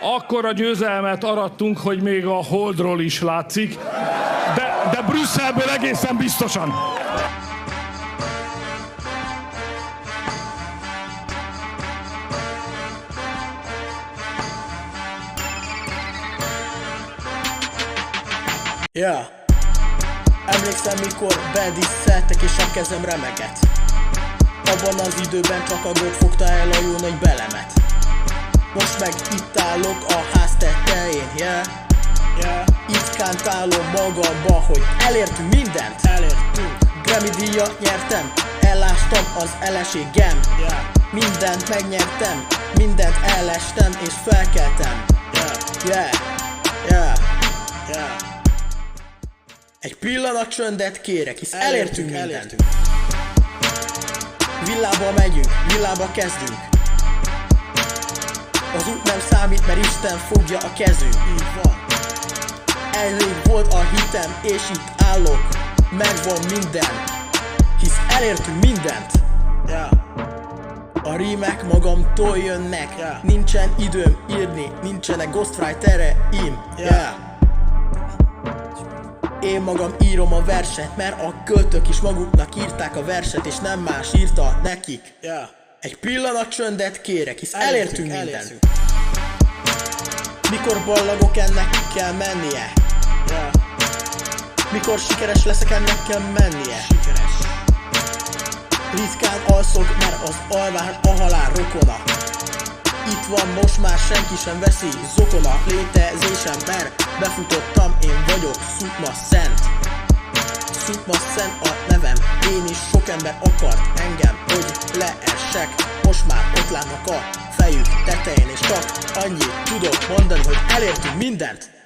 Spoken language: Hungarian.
Akkora győzelmet arattunk, hogy még a Holdról is látszik, de Brüsszelből egészen biztosan. Yeah. Emlékszem, mikor bedisszeltek és a kezem remegett. Abban az időben csak a gök fogta el a jó nagy belemet. Most meg itt állok a ház tetején, yeah. Itt kántálom magamba, hogy elértünk mindent. Grammy díjat nyertem, elástam az eleségem. Mindent megnyertem, mindent elestem és felkeltem. Egy pillanat csöndet kérek, hisz elértünk mindent. Villába megyünk, villába kezdünk. Az út nem számít, mert Isten fogja a kezünk. Így van. Elég volt a hitem, és itt állok. Megvan minden, hisz elértünk mindent. A rímek magamtól jönnek. Nincsen időm írni, nincsenek ghostwritereim. Én magam írom a verset, mert a költők is maguknak írták a verset, és nem más írta nekik. Egy pillanat csöndet kérek, hisz elértünk mindent. Mikor ballagok, ennek kell mennie. Mikor sikeres leszek, ennek kell mennie. Ritkán alszok, mert az alvás a halál rokona. Itt van, most már senki sem veszi zokona létezésem, mert befutottam, én vagyok Szutma Szent. Szutma Szent a nevem, én is sok ember akart engem, hogy leessek. Most már ott látnak a fejük tetején, és csak annyit tudok mondani, hogy elértünk mindent.